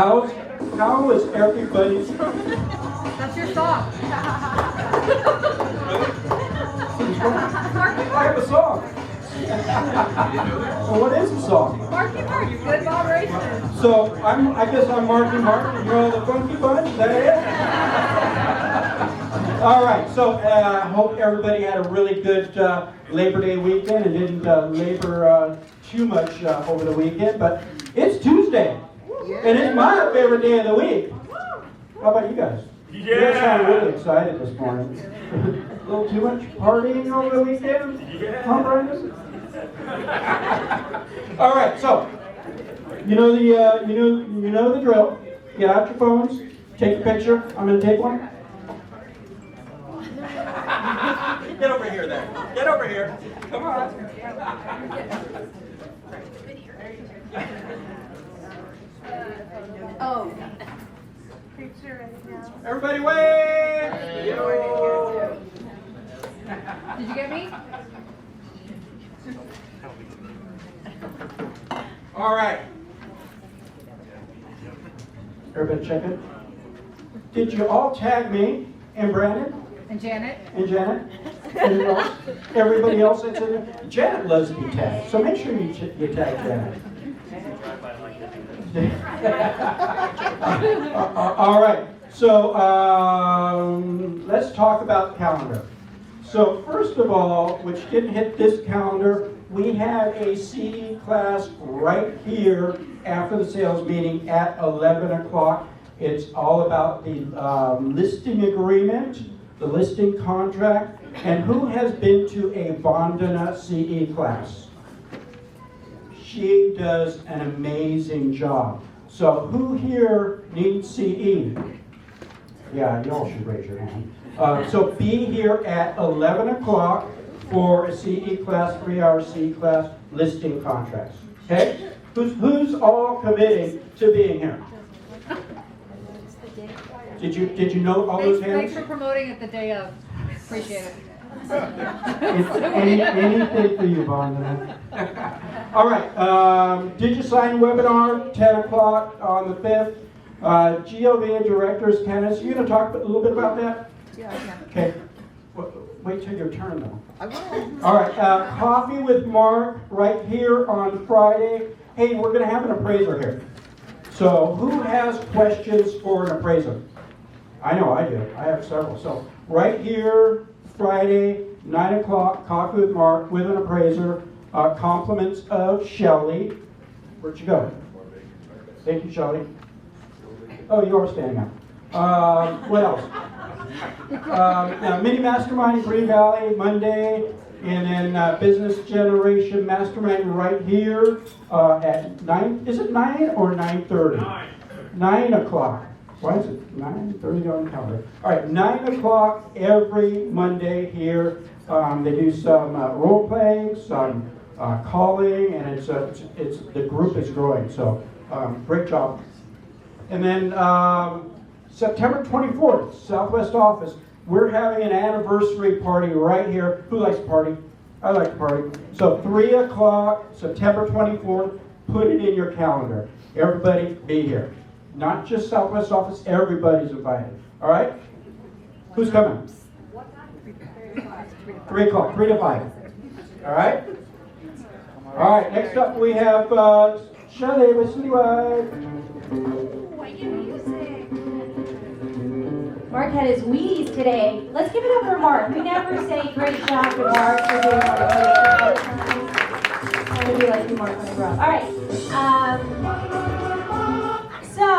How is everybody's? That's your song. I have a song. So what is the song? Marky Mark, good vibration. So I guess I'm Marky Mark, and you're all the Funky Bunch. Is that it? All right. So I hope everybody had a really good Labor Day weekend and didn't labor too much over the weekend. But it's Tuesday, and it's my favorite day of the week. How about you guys? You guys sound really excited this morning. A little too much partying over the weekend? Huh, Brandon? All right, so you know the drill. Get out your phones, take a picture. I'm going to take one. Get over here, then. Get over here. Come on. Oh. Everybody wave! Did you get me? All right. Everybody check it. Did you all tag me and Brandon? And Janet? And Janet? Anyone else? Everybody else that's in there? Janet loves to be tagged, so make sure you tag Janet. All right. So let's talk about the calendar. So first of all, which didn't hit this calendar, we have a CE class right here after the sales meeting at 11 o'clock. It's all about the listing agreement, the listing contract, and who has been to a Vandana CE class? She does an amazing job. So who here needs CE? Yeah, you all should raise your hand. So be here at 11 o'clock for a CE class, 3-hour CE class, listing contracts. Okay? Who's all committing to being here? Did you note all those hands? Thanks for promoting it the day of. Appreciate it. Anything for you, Vandana. All right. Did you sign webinar 10 o'clock on the 5th? GLV Directors Candidates. You're going to talk a little bit about that? Yeah, I can. Okay. Wait till your turn, though. I will. All right. Coffee with Mark right here on Friday. Hey, we're going to have an appraiser here. So who has questions for an appraiser? I know I do. I have several. So right here, Friday, 9 o'clock, Coffee with Mark with an appraiser. Compliments of Shelley. Where'd you go? Thank you, Shelley. Oh, you are standing up. What else? Mini Mastermind Green Valley Monday, and then Business Generation Mastermind right here at 9. Is it 9 or 9:30? 9 o'clock. Why is it 9:30 on the calendar? All right, 9 o'clock every Monday here. They do some role playing, some calling, and it's the group is growing. So great job. And then September 24th, Southwest office, we're having an anniversary party right here. Who likes to party? I like to party. So 3 o'clock, September 24th, put it in your calendar. Everybody be here. Not just Southwest office, everybody's invited. All right? Who's coming? 3 o'clock, 3 to 5. All right? All right, next up we have Shelley with Citywide. Mark had his Wheaties today. Let's give it up for Mark. We never say great job to Mark for doing all the great. I would be like you, Mark, when I grow up. All right. So,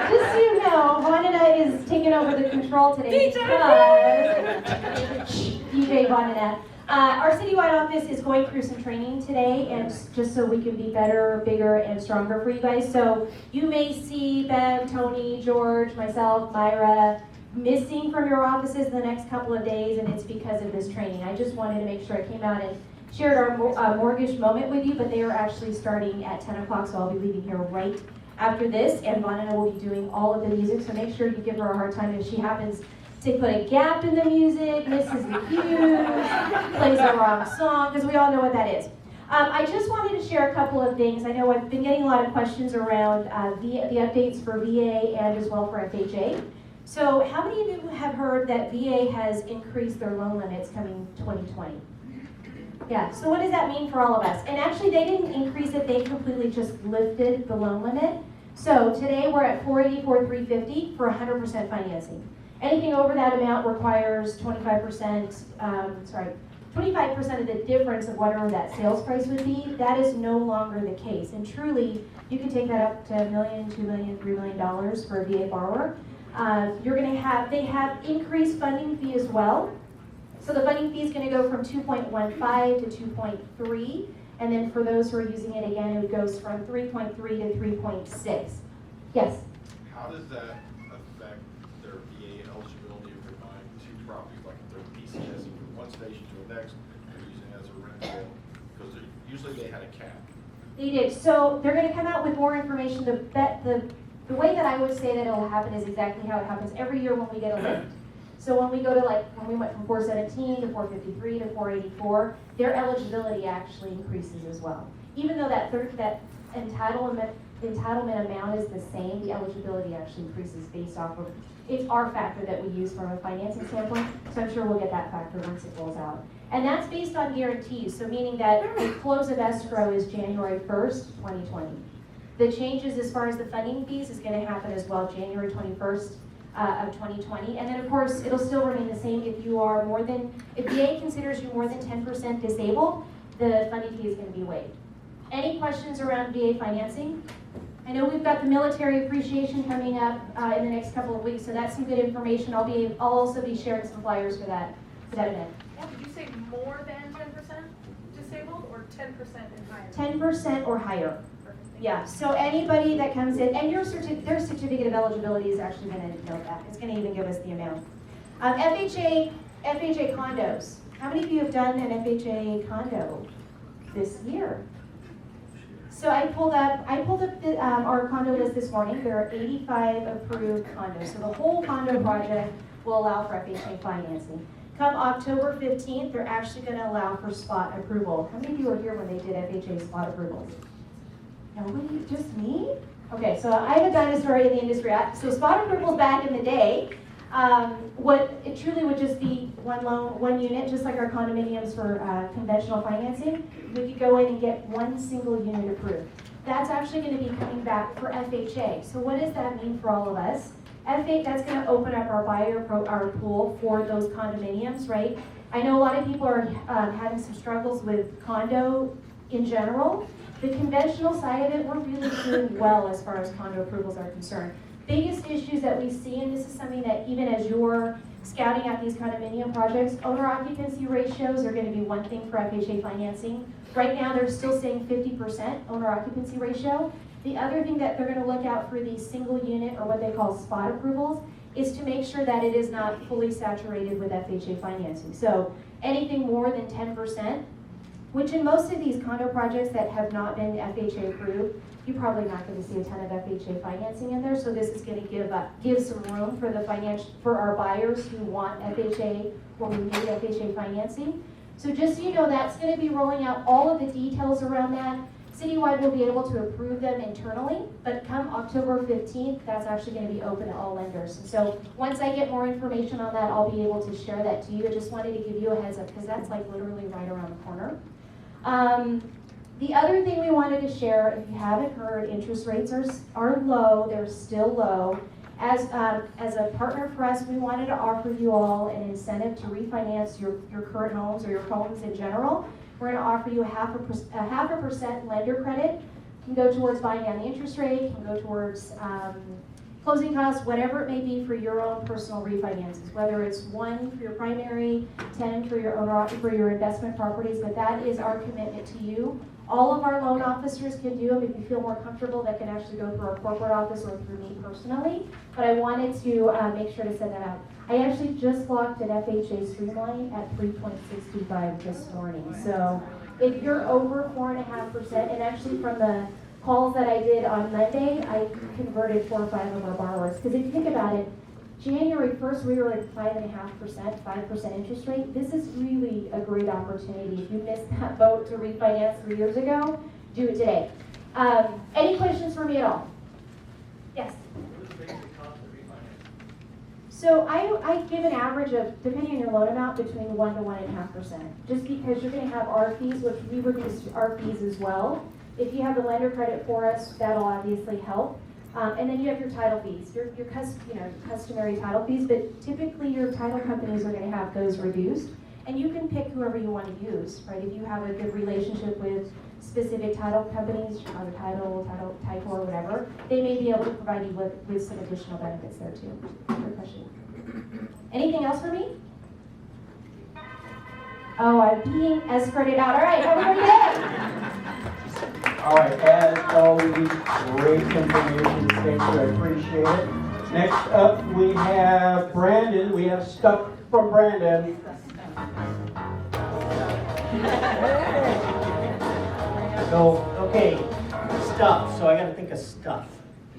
just so you know, Vandana is taking over the control today because DJ Vandana. Our citywide office is going through some training today, and just so we can be better, bigger, and stronger for you guys. So you may see Bev, Tony, George, myself, Myra missing from your offices in the next couple of days, and it's because of this training. I just wanted to make sure I came out and shared our mortgage moment with you, but they are actually starting at 10 o'clock, so I'll be leaving here right after this, and Vandana will be doing all of the music, so make sure you give her a hard time if she happens to put a gap in the music, misses the cues, plays the wrong song, because we all know what that is. I just wanted to share a couple of things. I know I've been getting a lot of questions around the updates for VA and as well for FHA. So how many of you have heard that VA has increased their loan limits coming 2020? Yeah, so what does that mean for all of us? And actually they didn't increase it, they completely just lifted the loan limit. So today we're at $484,350 for 100% financing. Anything over that amount requires 25% of the difference of whatever that sales price would be. That is no longer the case. And truly, you can take that up to $1 million, $2 million, $3 million for a VA borrower. They have increased funding fee as well. So the funding fee is going to go from 2.15 to 2.3. And then for those who are using it again, it goes from 3.3 to 3.6. Yes? How does that affect their VA eligibility if they're buying two properties, like if they're PCS from one station to the next, they're using it as a rental? Because usually they had a cap. They did. So they're going to come out with more information. The way that I would say that it will happen is exactly how it happens every year when we get a lift. So when we go to when we went from 417 to 453 to 484, their eligibility actually increases as well. Even though that entitlement amount is the same, the eligibility actually increases based off of, it's our factor that we use from a financing standpoint, so I'm sure we'll get that factor once it rolls out. And that's based on guarantees, so meaning that the close of escrow is January 1st, 2020. The changes as far as the funding fees is going to happen as well, January 21st of 2020. And then of course, it'll still remain the same if VA considers you more than 10% disabled, the funding fee is going to be waived. Any questions around VA financing? I know we've got the military appreciation coming up in the next couple of weeks, so that's some good information. I'll also be sharing some flyers for that event. Yeah, did you say more than 10% disabled or 10% and higher? 10% or higher. Perfect. Yeah, so anybody that comes in, and their certificate of eligibility is actually going to note that. It's going to even give us the amount. FHA condos. How many of you have done an FHA condo this year? So I pulled up our condo list this morning. There are 85 approved condos. So the whole condo project will allow for FHA financing. Come October 15th, they're actually going to allow for spot approval. How many of you were here when they did FHA spot approvals? Nobody? Just me? Okay, so I'm a dinosaur in the industry. So spot approvals back in the day, it truly would just be one loan, one unit, just like our condominiums for conventional financing. We could go in and get one single unit approved. That's actually going to be coming back for FHA. So what does that mean for all of us? That's going to open up our pool for those condominiums, right? I know a lot of people are having some struggles with condo in general. The conventional side of it, we're really doing well as far as condo approvals are concerned. Biggest issues that we see, and this is something that even as you're scouting out these condominium projects, owner occupancy ratios are going to be one thing for FHA financing. Right now they're still saying 50% owner occupancy ratio. The other thing that they're going to look out for these single unit or what they call spot approvals is to make sure that it is not fully saturated with FHA financing. So anything more than 10%, which in most of these condo projects that have not been FHA approved, you're probably not going to see a ton of FHA financing in there. So this is going to give some room for our buyers who want FHA or who need FHA financing. So just so you know, that's going to be rolling out all of the details around that. Citywide will be able to approve them internally, but come October 15th, that's actually going to be open to all lenders. And so once I get more information on that, I'll be able to share that to you. I just wanted to give you a heads up because that's like literally right around the corner. The other thing we wanted to share, if you haven't heard, interest rates are low. They're still low. As a partner for us, we wanted to offer you all an incentive to refinance your current homes or your homes in general. We're going to offer you a half a percent lender credit. You can go towards buying down the interest rate, you can go towards closing costs, whatever it may be for your own personal refinances, whether it's 1 for your primary, 10 for your investment properties, but that is our commitment to you. All of our loan officers can do them. If you feel more comfortable, that can actually go through our corporate office or through me personally, but I wanted to make sure to set that out. I actually just locked an FHA Streamline at 3.65 this morning. So if you're over 4.5%, and actually from the calls that I did on Monday, I converted 4 or 5 of our borrowers. Because if you think about it, January 1st, we were like 5.5%, 5% interest rate. This is really a great opportunity. If you missed that boat to refinance 3 years ago, do it today. Any questions for me at all? Yes? What is the basic cost of refinance? So I give an average of, depending on your loan amount, between 1 to 1.5%. Just because you're going to have our fees, which we reduce our fees as well. If you have the lender credit for us, that'll obviously help. And then you have your title fees, your customary title fees, but typically your title companies are going to have those reduced. And you can pick whoever you want to use, right? If you have a good relationship with specific title companies, Chicago Title, Tyco, or whatever, they may be able to provide you with some additional benefits there too. Good question. Anything else for me? Oh, I'm being escorted out. All right, have a great day. All right, as always, great information. Thank you, I appreciate it. Next up, we have Brandon. We have stuff from Brandon. So, okay, stuff. So I got to think of stuff.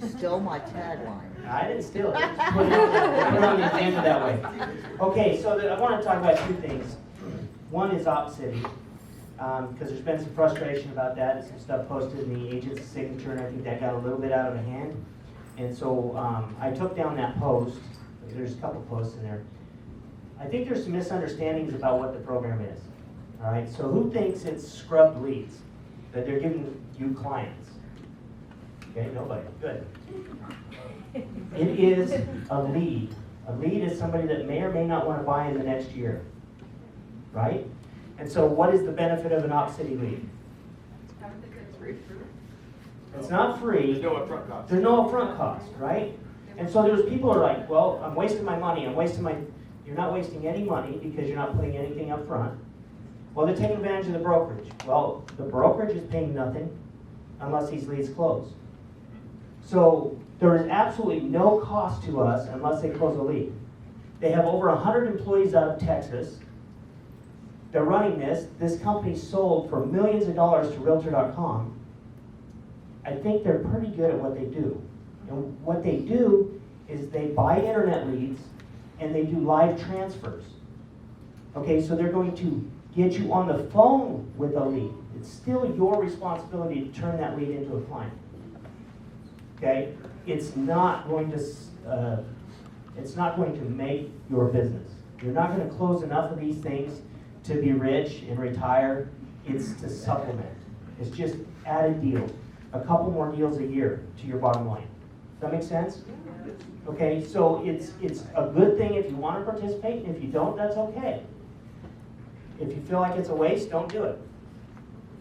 You stole my tagline. I didn't steal it. Just put it on the agenda that way. Okay, so I want to talk about two things. One is Op City, because there's been some frustration about that and some stuff posted in the agent's signature, and I think that got a little bit out of hand. And so I took down that post. There's a couple posts in there. I think there's some misunderstandings about what the program is. All right, so who thinks it's scrubbed leads, that they're giving you clients? Okay, nobody. Good. It is a lead. A lead is somebody that may or may not want to buy in the next year. Right? And so what is the benefit of an Op City lead? It's not free. There's no upfront cost. There's no upfront cost, right? And so there's people who are like, well, I'm wasting my money. You're not wasting any money because you're not putting anything up front. Well, they're taking advantage of the brokerage. Well, the brokerage is paying nothing unless these leads close. So there is absolutely no cost to us unless they close a lead. They have over 100 employees out of Texas. They're running this. This company sold for millions of dollars to Realtor.com. I think they're pretty good at what they do. And what they do is they buy internet leads and they do live transfers. Okay, so they're going to get you on the phone with a lead. It's still your responsibility to turn that lead into a client. Okay, it's not going to make your business. You're not going to close enough of these things to be rich and retire. It's to supplement. It's just added deals. A couple more deals a year to your bottom line. Does that make sense? Okay, so it's a good thing if you want to participate, and if you don't, that's okay. If you feel like it's a waste, don't do it.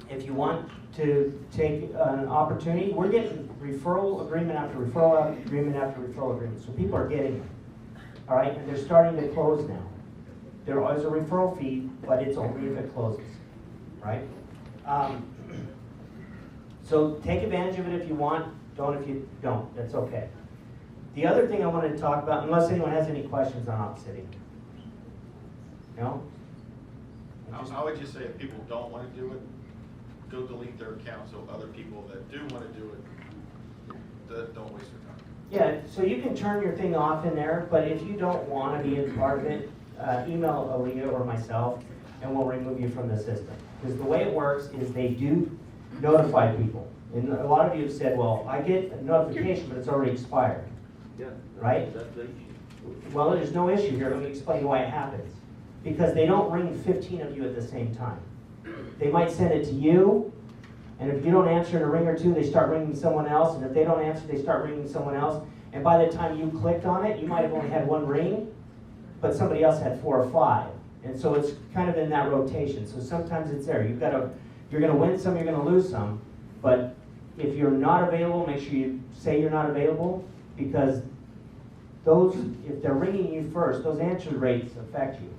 If you want to take an opportunity, we're getting referral agreement after referral agreement after referral agreement. So people are getting them. All right, and they're starting to close now. There is a referral fee, but it's only if it closes, right? So take advantage of it if you want, don't if you don't, that's okay. The other thing I wanted to talk about, unless anyone has any questions on Op City. No? I would just say if people don't want to do it, go delete their account so other people that do want to do it, don't waste their time. Yeah, so you can turn your thing off in there, but if you don't want to be a part of it, email Aaliyah or myself, and we'll remove you from the system. Because the way it works is they do notify people. And a lot of you have said, well, I get a notification, but it's already expired. Yeah. Right? That's the issue. Well, there's no issue here. Let me explain why it happens. Because they don't ring 15 of you at the same time. They might send it to you, and if you don't answer in a ring or two, they start ringing someone else, and if they don't answer, they start ringing someone else. And by the time you clicked on it, you might have only had one ring, but somebody else had 4 or 5. And so it's kind of in that rotation. So sometimes it's there. You're going to win some, you're going to lose some. But if you're not available, make sure you say you're not available, because those, if they're ringing you first, those answer rates affect you.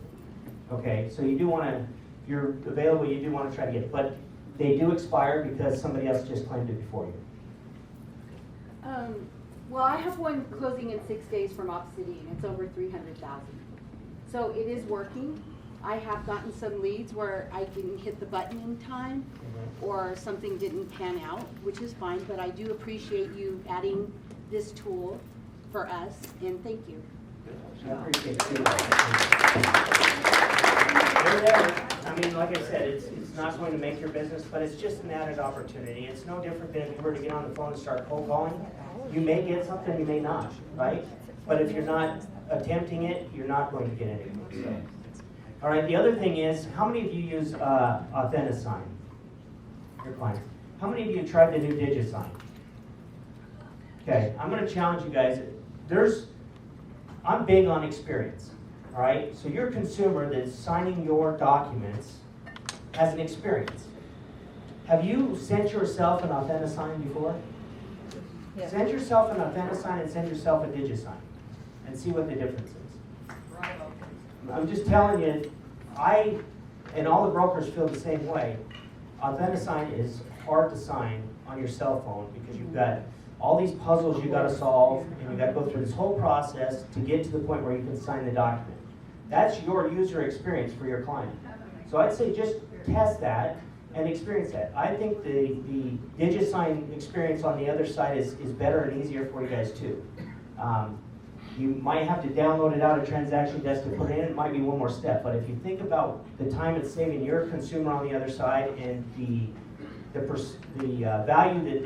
Okay, so you do want to, if you're available, you do want to try to get it. But they do expire because somebody else just claimed it before you. Well, I have one closing in 6 days from Op City, and it's over 300,000. So it is working. I have gotten some leads where I didn't hit the button in time, or something didn't pan out, which is fine, but I do appreciate you adding this tool for us, and thank you. I appreciate it. I mean, like I said, it's not going to make your business, but it's just an added opportunity. It's no different than if you were to get on the phone and start cold calling. You may get something, you may not, right? But if you're not attempting it, you're not going to get anything. So. All right, the other thing is, how many of you use AuthentiSign? Your clients. How many of you tried the new DigiSign? Okay, I'm going to challenge you guys. I'm big on experience, all right? So your consumer that's signing your documents has an experience. Have you sent yourself an AuthentiSign before? Yes. Send yourself an AuthentiSign and send yourself a DigiSign and see what the difference is. I'm just telling you, I and all the brokers feel the same way. AuthentiSign is hard to sign on your cell phone because you've got all these puzzles you got to solve, and you got to go through this whole process to get to the point where you can sign the document. That's your user experience for your client. So I'd say just test that and experience that. I think the DigiSign experience on the other side is better and easier for you guys too. You might have to download it out of Transaction Desk to put it in. It might be one more step, but if you think about the time it's saving your consumer on the other side and the value that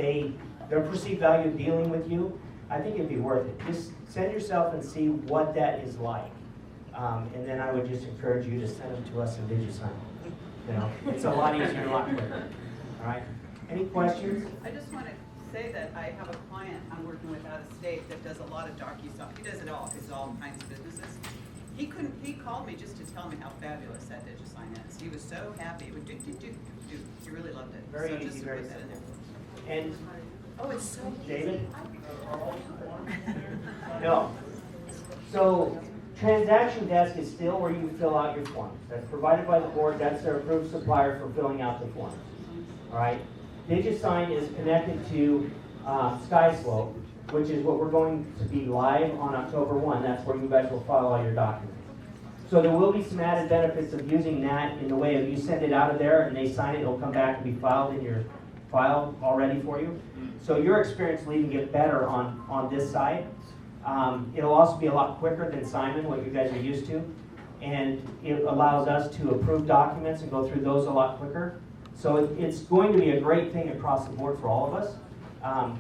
their perceived value of dealing with you, I think it'd be worth it. Just send yourself and see what that is like. And then I would just encourage you to send them to us in DigiSign. You know, it's a lot easier and a lot quicker. All right? Any questions? I just want to say that I have a client I'm working with out of state that does a lot of DocuSign. He does it all because all kinds of businesses. He called me just to tell me how fabulous that DigiSign is. He was so happy. It would do. He really loved it. Very so easy, just to very put that in simple. there. And Oh, it's so easy. David? No. So Transaction Desk is still where you fill out your forms. That's provided by the board. That's their approved supplier for filling out the forms. All right. DigiSign is connected to SkySlope, which is what we're going to be live on October 1. That's where you guys will file all your documents. So there will be some added benefits of using that in the way of you send it out of there and they sign it. It'll come back and be filed in your file already for you. So your experience will even get better on this side. It'll also be a lot quicker than Simon, what you guys are used to. And it allows us to approve documents and go through those a lot quicker. So it's going to be a great thing across the board for all of us.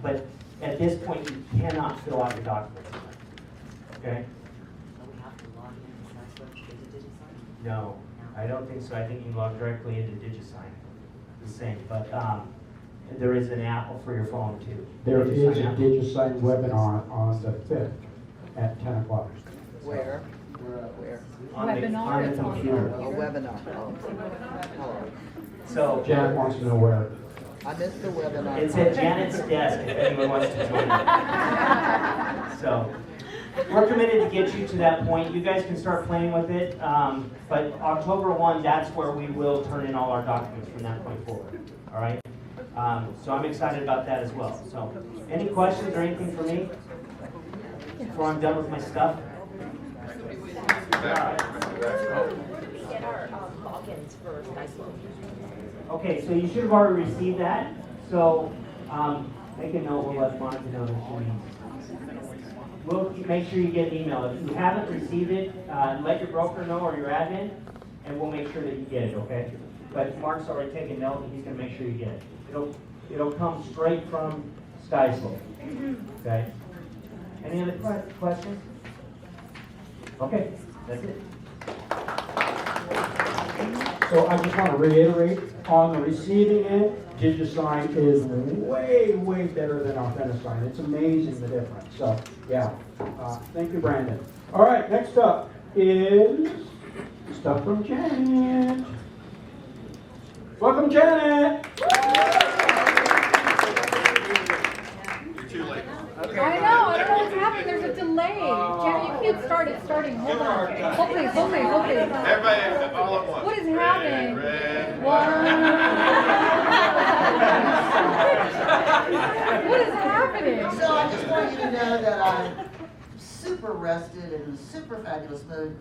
But at this point, you cannot fill out your documents. Okay? No, I don't think so. I think you can log directly into DigiSign. The same. But there is an app for your phone too. There is a app. DigiSign webinar on the 5th at 10 o'clock. Where? On the Webinar? computer. A webinar. Oh. Hello. So Janet wants to know where. I missed the webinar. it's at Janet's desk if anyone wants to join it. So we're committed to get you to that point. You guys can start playing with it. But October 1, that's where we will turn in all our documents from that point forward. All right? So I'm excited about that as well. So any questions or anything for me before I'm done with my stuff? Get our logins for SkySlope. Okay, so you should have already received that. So make a note, we'll let Monica know that she needs. We'll make sure you get an email. If you haven't received it, let your broker know or your admin, and we'll make sure that you get it, okay? But Mark's already taken note, and he's going to make sure you get it. It'll come straight from SkySlope, okay? Any other questions? Okay, that's it. So I just want to reiterate, on the receiving end, DigiSign is way, way better than AuthentiSign. It's amazing the difference. So, yeah. Thank you, Brandon. All right, next up is stuff from Janet. Welcome, Janet. You're too late. I know, I don't know what's happening, there's a delay. Jenny, you can't start it, starting, hold on. Hold please, hold please, hold please. Everybody all at once. What is happening? Red. What is happening? So I just want you to know that I'm super rested and in a super fabulous mood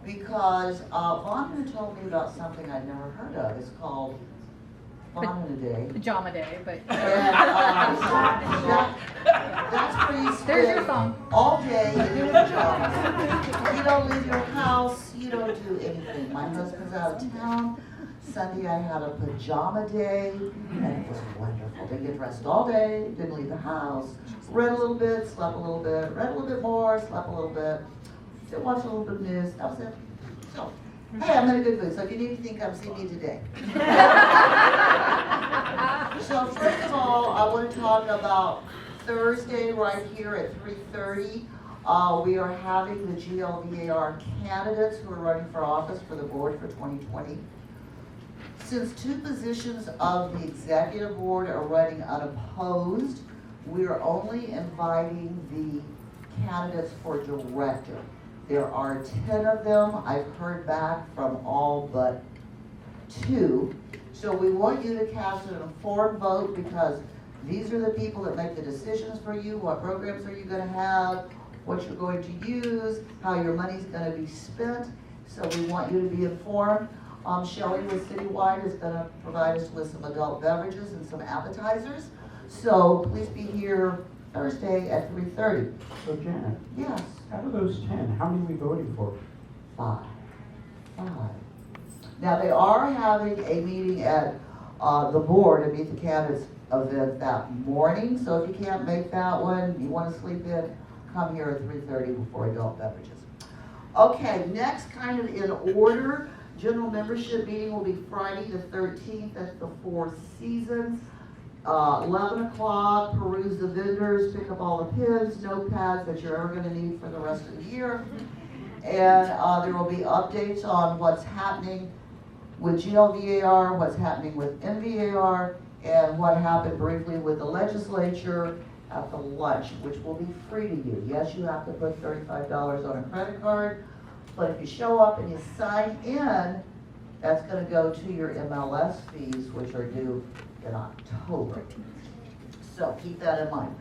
because Vaughn told me about something I'd never heard of. It's called Bonnet Day. Pajama day, but. And, that's where you There's your spend song. all day in your pajamas. You don't leave your house, you don't do anything. My husband's out of town. Sunday I had a pajama day, and it was wonderful. Didn't get dressed all day, didn't leave the house, read a little bit, slept a little bit, read a little bit more, slept a little bit, watched a little bit of news, that was it. So, hey, I'm in a good mood, so if you need anything, come see me today. So first of all, I want to talk about Thursday right here at 3:30. We are having the GLVAR candidates who are running for office for the board for 2020. Since 2 positions of the executive board are running unopposed, we are only inviting the candidates for director. There are 10 of them. I've heard back from all but 2. So we want you to cast an informed vote because these are the people that make the decisions for you. What programs are you going to have? What you're going to use? How your money's going to be spent. So we want you to be informed. Shelley with Citywide is going to provide us with some adult beverages and some appetizers. So please be here Thursday at 3:30. So Janet, Yes. out of those 10, how many are we voting for? 5. Now, they are having a meeting at the board to meet the candidates event that morning. So if you can't make that one, you want to sleep in, come here at 3:30 before adult beverages. Okay, next kind of in order, general membership meeting will be Friday the 13th at the Four Seasons. 11 o'clock, peruse the vendors, pick up all the pins, notepads that you're ever going to need for the rest of the year. And there will be updates on what's happening with GLVAR, what's happening with MVAR, and what happened briefly with the legislature at the lunch, which will be free to you. Yes, you have to put $35 on a credit card, but if you show up and you sign in, that's going to go to your MLS fees, which are due in October. So keep that in mind.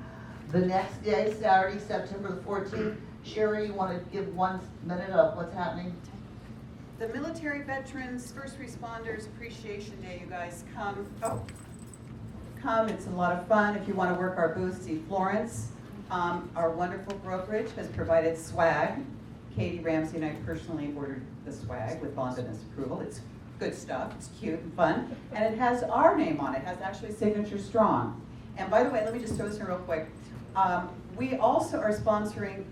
The next day, Saturday, September the 14th, Sherry, you want to give 1 minute of what's happening? The military veterans, first responders appreciation day, you guys come. Come, it's a lot of fun. If you want to work our booth, see Florence. Our wonderful brokerage has provided swag. Katie Ramsey and I personally ordered the swag with Vonda's approval. It's good stuff, it's cute and fun, and it has our name on it. It has actually Signature Strong. And by the way, let me just throw this in real quick. We also are sponsoring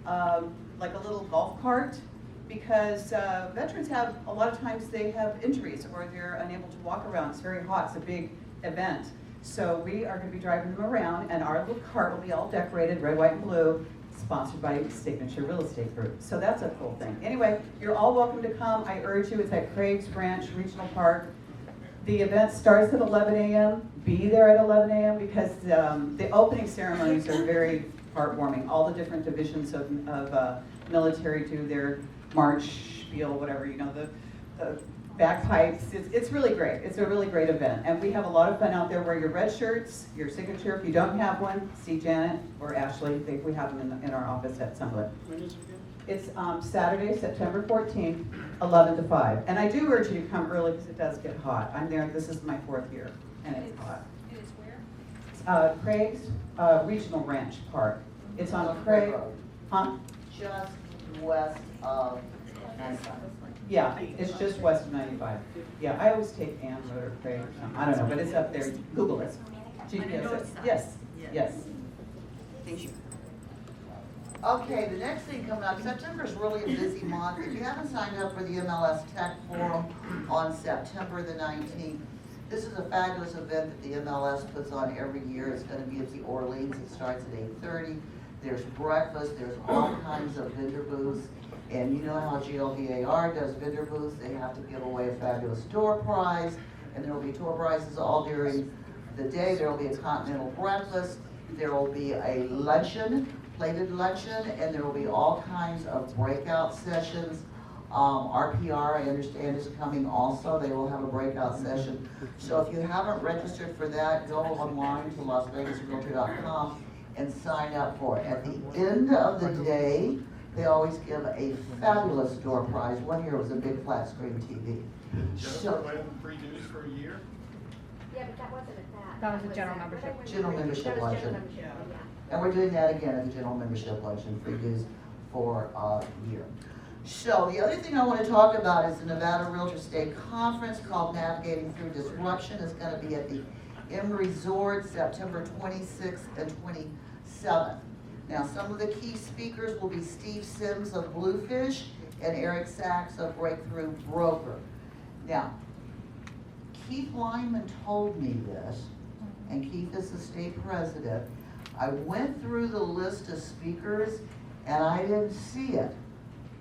like a little golf cart because veterans have, a lot of times they have injuries or they're unable to walk around. It's very hot, it's a big event. So we are going to be driving them around, and our little cart will be all decorated, red, white, and blue, sponsored by Signature Real Estate Group. So that's a cool thing. Anyway, you're all welcome to come. I urge you. It's at Craig's Ranch Regional Park. The event starts at 11 a.m. Be there at 11 a.m. because the opening ceremonies are very heartwarming. All the different divisions of military do their march, spiel, whatever, you know, the bagpipes. It's really great. It's a really great event. And we have a lot of fun out there. Wear your red shirts, your signature. If you don't have one, see Janet or Ashley. We have them in our office at Sunlit. When is it again? It's Saturday, September 14th, 11 to 5. And I do urge you to come early because it does get hot. I'm there. This is my 4th year, and it's hot. It is where? Craig's Regional Ranch Park. It's on Craig. Huh? Just west of 95. Yeah, it's just west of 95. Yeah, I always take Ann Road or Craig or something. I don't know, but it's up there. Google it. GPS. Yes, yes. Thank you. Okay, the next thing coming up, September is really a busy month. If you haven't signed up for the MLS Tech Forum on September the 19th, this is a fabulous event that the MLS puts on every year. It's going to be at the Orleans. It starts at 8:30. There's breakfast. There's all kinds of vendor booths. And you know how GLVAR does vendor booths. They have to give away a fabulous door prize. And there will be tour prizes all during the day. There will be a continental breakfast. There will be a luncheon, plated luncheon, and there will be all kinds of breakout sessions. RPR, I understand, is coming also. They will have a breakout session. So if you haven't registered for that, go online to LasVegasRealtor.com and sign up for it. At the end of the day, they always give a fabulous door prize. One year it was a big flat screen TV. Jennifer So, win free dues for a year? Yeah, but that wasn't at that. That was a general membership. General membership That was luncheon. general membership, yeah. And we're doing that again at the general membership luncheon for use for a year. So the other thing I want to talk about is the Nevada Realtor State Conference called Navigating Through Disruption. It's going to be at the M Resort September 26th and 27th. Now, some of the key speakers will be Steve Sims of Bluefish and Eric Sachs of Breakthrough Broker. Now, Keith Lyman told me this, and Keith is the state president. I went through the list of speakers and I didn't see it,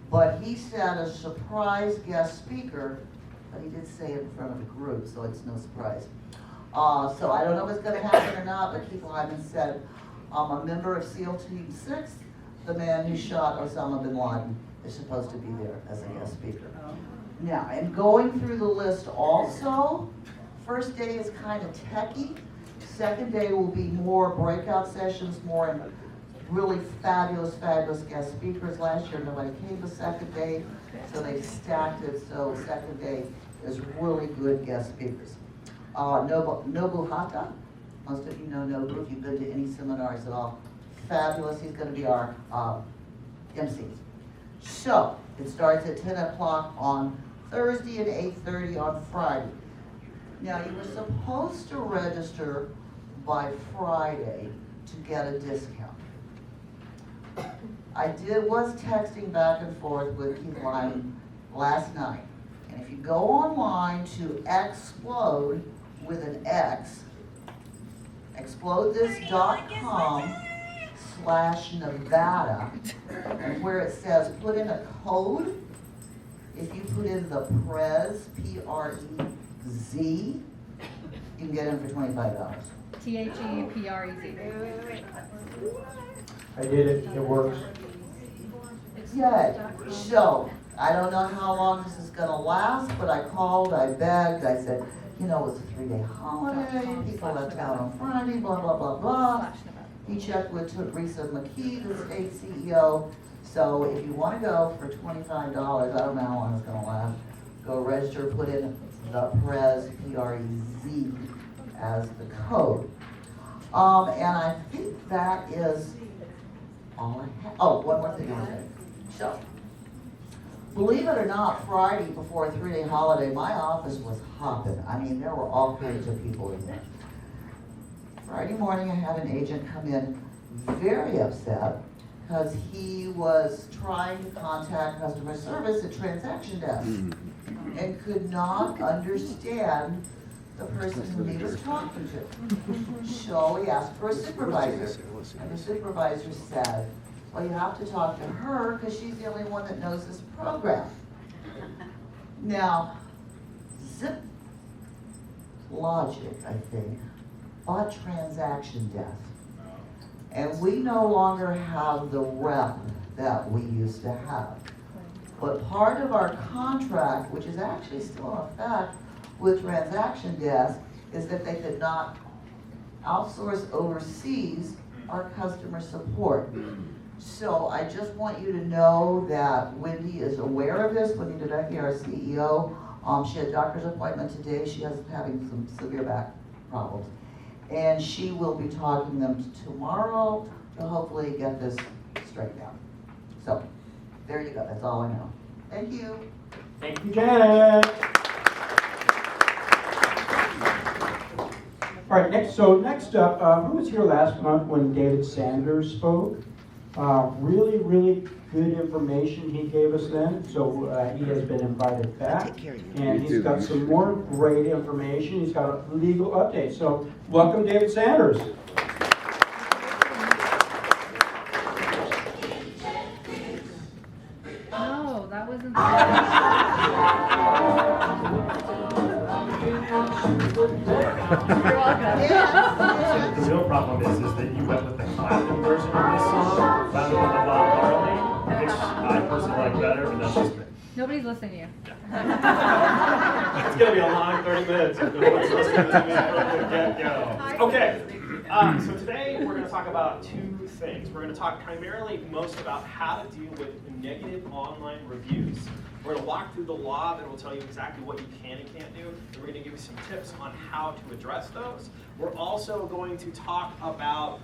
but he said a surprise guest speaker, but he did say it in front of the group, so it's no surprise. So I don't know if it's going to happen or not, but Keith Lyman said, a member of SEAL Team 6, the man who shot Osama bin Laden, is supposed to be there as a guest speaker. Now, and going through the list also, first day is kind of techie. Second day will be more breakout sessions, more really fabulous guest speakers. Last year, nobody came the second day, so they stacked it, so second day is really good guest speakers. Nobu Hata, most of you know Nobu if you've been to any seminars at all. Fabulous, he's going to be our MC. So, it starts at 10 o'clock on Thursday and 8:30 on Friday. Now, you were supposed to register by Friday to get a discount. I was texting back and forth with Keith Lyman last night. And if you go online to Explode with an X, explodethis.com/Nevada, and where it says put in a code, if you put in the PREZ, P-R-E-Z, you can get in for $25. THEPREZ. I did it, it works. Yay. So, I don't know how long this is gonna last, but I called, I begged, I said, you know, it's a 3-day holiday, people left town on Friday, blah, blah, blah, blah. He checked with Teresa McKee, the state CEO. So if you wanna go for $25, I don't know how long it's gonna last, go register, put in the PREZ, P-R-E-Z, as the code. And I think that is all I have. Oh, one more thing I want to say. So, believe it or not, Friday before a 3-day holiday, my office was hopping. I mean, there were all kinds of people in there. Friday morning, I had an agent come in very upset because he was trying to contact customer service at Transaction Desk and could not understand the person who he was talking to. So he asked for a supervisor, and the supervisor said, well, you have to talk to her because she's the only one that knows this program. Now, Zip Logic, I think, bought Transaction Desk. And we no longer have the rep that we used to have. But part of our contract, which is actually still in effect with Transaction Desk, is that they could not outsource overseas our customer support. So I just want you to know that Wendy is aware of this. Wendy DeBecke, our CEO, she had a doctor's appointment today. She is having some severe back problems. And she will be talking to them tomorrow to hopefully get this straightened out. So, there you go. That's all I know. Thank you. Thank you, Janet. All right, next up, who was here last month when David Sanders spoke? Really good information he gave us then, so he has been invited back. And he's got some more great information. He's got a legal update. So welcome, David Sanders. No, that wasn't You're welcome. The real problem is that you went with the Clapton version of this song, rather than the Bob Marley, which I personally like better, but that's just me. Nobody's listening to you. It's gonna be a long 30 minutes if no one's listening to me from the get-go. Okay, so today we're gonna talk about two things. We're gonna talk primarily most about how to deal with negative online reviews. We're going to walk through the law that will tell you exactly what you can and can't do, and we're going to give you some tips on how to address those. We're also going to talk about,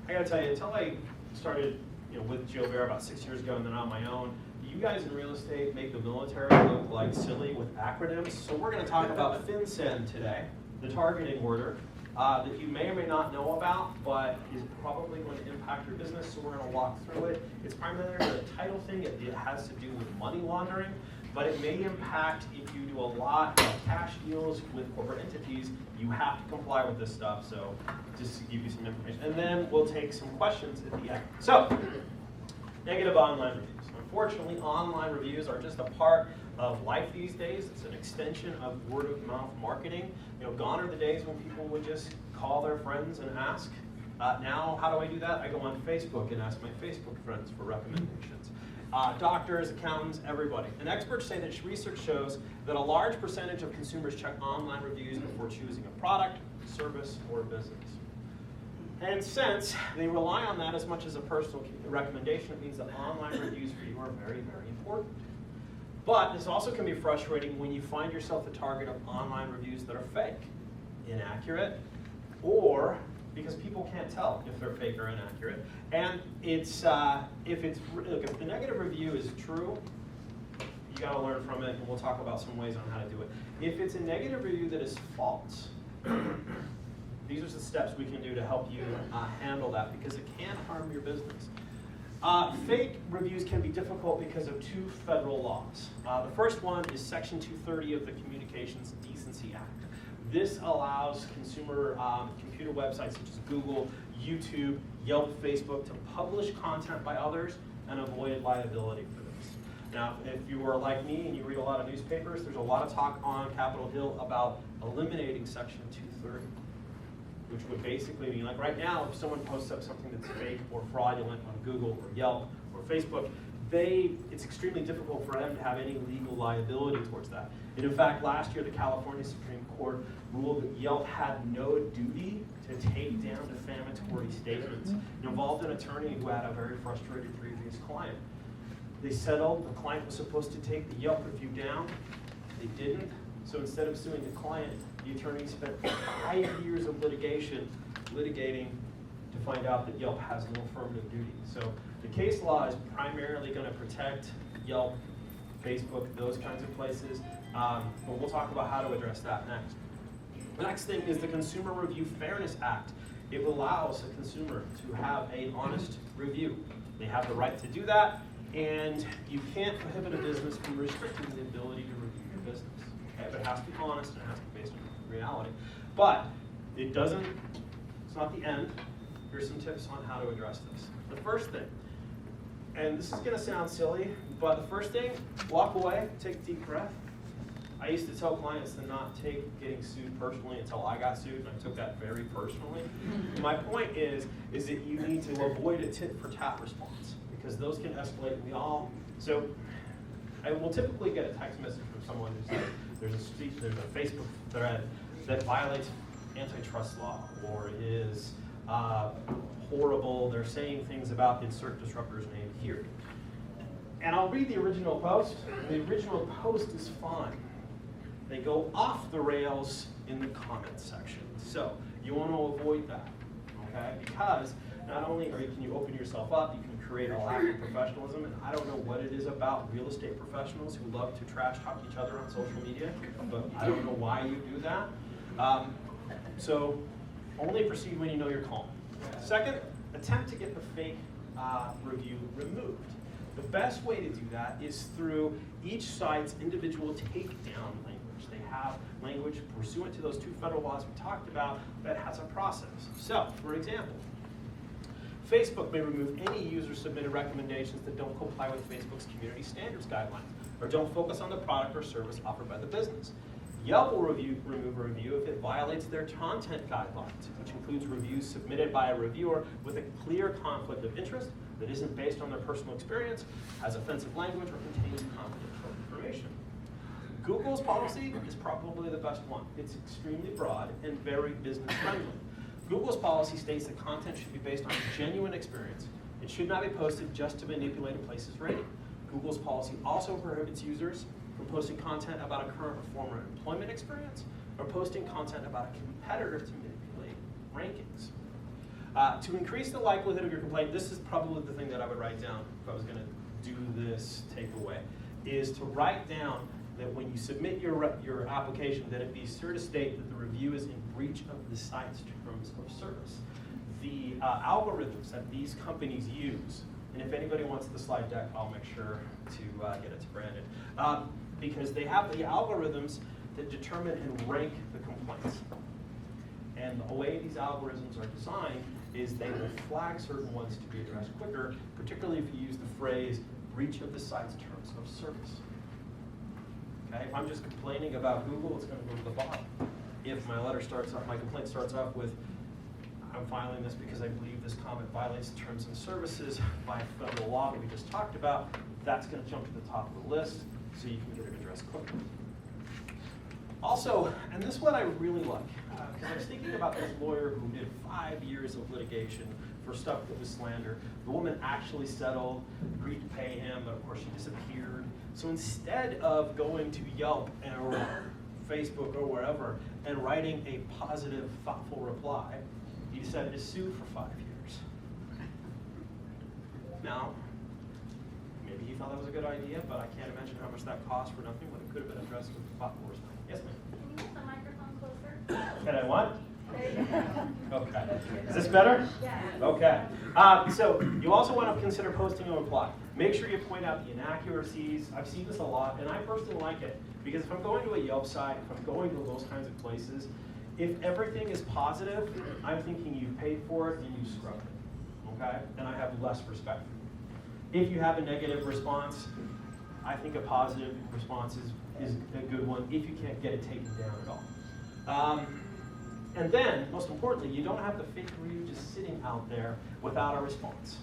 I got to tell you, until I started with Joe Bear about 6 years ago and then on my own, you guys in real estate make the military look like silly with acronyms. So we're going to talk about FinCEN today, the targeting order, that you may or may not know about, but is probably going to impact your business, so we're going to walk through it. It's primarily a title thing. It has to do with money laundering, but it may impact if you do a lot of cash deals with corporate entities. You have to comply with this stuff, so just to give you some information. And then we'll take some questions at the end. So, negative online reviews. Unfortunately, online reviews are just a part of life these days. It's an extension of word-of-mouth marketing. Gone are the days when people would just call their friends and ask. Now, how do I do that? I go on Facebook and ask my Facebook friends for recommendations. Doctors, accountants, everybody. And experts say that research shows that a large percentage of consumers check online reviews before choosing a product, service, or business. And since they rely on that as much as a personal recommendation, it means that online reviews for you are very, very important. But this also can be frustrating when you find yourself the target of online reviews that are fake, inaccurate, or because people can't tell if they're fake or inaccurate. And if the negative review is true, you got to learn from it, and we'll talk about some ways on how to do it. If it's a negative review that is false, these are the steps we can do to help you handle that, because it can harm your business. Fake reviews can be difficult because of two federal laws. The first one is Section 230 of the Communications Decency Act. This allows consumer computer websites such as Google, YouTube, Yelp, Facebook to publish content by others and avoid liability for this. Now, if you are like me and you read a lot of newspapers, there's a lot of talk on Capitol Hill about eliminating Section 230. Which would basically mean, like right now, if someone posts up something that's fake or fraudulent on Google or Yelp or Facebook, it's extremely difficult for them to have any legal liability towards that. And in fact, last year, the California Supreme Court ruled that Yelp had no duty to take down defamatory statements. It involved an attorney who had a very frustrated previous client. They settled. The client was supposed to take the Yelp review down. They didn't. So instead of suing the client, the attorney spent 5 years of litigating to find out that Yelp has no affirmative duty. So the case law is primarily going to protect Yelp, Facebook, those kinds of places, but we'll talk about how to address that next. The next thing is the Consumer Review Fairness Act. It allows a consumer to have an honest review. They have the right to do that, and you can't prohibit a business from restricting the ability to review your business. Okay? But it has to be honest and it has to be based on reality. But it's not the end. Here's some tips on how to address this. The first thing, and this is going to sound silly, but the first thing, walk away, take a deep breath. I used to tell clients to not take getting sued personally until I got sued, and I took that very personally. My point is that you need to avoid a tit-for-tat response, because those can escalate. So I will typically get a text message from someone who says there's a Facebook thread that violates antitrust law or is horrible. They're saying things about insert disruptor's name here. And I'll read the original post. The original post is fine. They go off the rails in the comments section. So you want to avoid that, okay? Because not only can you open yourself up, you can create a lack of professionalism, and I don't know what it is about real estate professionals who love to trash talk each other on social media, but I don't know why you do that. So only proceed when you know you're calm. Second, attempt to get the fake review removed. The best way to do that is through each site's individual takedown language. They have language pursuant to those two federal laws we talked about that has a process. So, for example, Facebook may remove any user-submitted recommendations that don't comply with Facebook's community standards guidelines or don't focus on the product or service offered by the business. Yelp will remove a review if it violates their content guidelines, which includes reviews submitted by a reviewer with a clear conflict of interest that isn't based on their personal experience, has offensive language, or contains confidential information. Google's policy is probably the best one. It's extremely broad and very business-friendly. Google's policy states that content should be based on genuine experience. It should not be posted just to manipulate a place's rating. Google's policy also prohibits users from posting content about a current or former employment experience or posting content about a competitor to manipulate rankings. To increase the likelihood of your complaint, this is probably the thing that I would write down if I was going to do this takeaway, is to write down that when you submit your application, that it be sure to state that the review is in breach of the site's terms of service. The algorithms that these companies use, and if anybody wants the slide deck, I'll make sure to get it to Brandon, because they have the algorithms that determine and rank the complaints. And the way these algorithms are designed is they will flag certain ones to be addressed quicker, particularly if you use the phrase breach of the site's terms of service. Okay, if I'm just complaining about Google, it's going to go to the bottom. If my complaint starts off with, I'm filing this because I believe this comment violates the terms and services by federal law that we just talked about, that's going to jump to the top of the list so you can get it addressed quicker. Also, and this one I really like, because I was thinking about this lawyer who did 5 years of litigation for stuff that was slander. The woman actually settled, agreed to pay him, but of course she disappeared. So instead of going to Yelp or Facebook or wherever and writing a positive, thoughtful reply, he decided to sue for 5 years. Now, maybe he thought that was a good idea, but I can't imagine how much that cost for nothing when it could have been addressed with thoughtful response. Yes, ma'am? Can you move the microphone closer? Can I what? There you go. Okay. Is this better? Yeah. Okay. So you also want to consider posting a reply. Make sure you point out the inaccuracies. I've seen this a lot, and I personally like it because if I'm going to a Yelp site, if I'm going to those kinds of places, if everything is positive, I'm thinking you've paid for it and you scrubbed it. Okay? And I have less respect for you. If you have a negative response, I think a positive response is a good one if you can't get it taken down at all. And then, most importantly, you don't have the fake review just sitting out there without a response.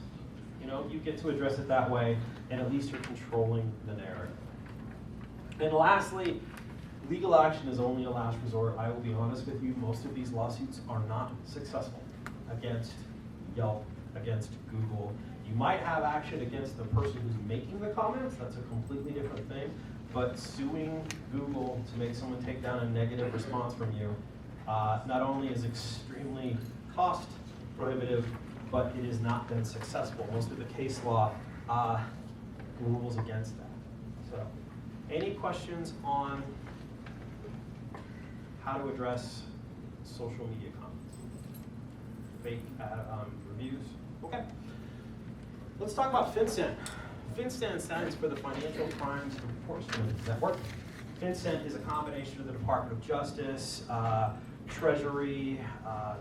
You know, you get to address it that way, and at least you're controlling the narrative. And lastly, legal action is only a last resort. I will be honest with you, most of these lawsuits are not successful against Yelp, against Google. You might have action against the person who's making the comments, that's a completely different thing, but suing Google to make someone take down a negative response from you not only is extremely cost prohibitive, but it has not been successful. Most of the case law rules against that. So, any questions on how to address social media comments? Fake reviews? Okay. Let's talk about FinCEN. FinCEN stands for the Financial Crimes Enforcement Network. FinCEN is a combination of the Department of Justice, Treasury,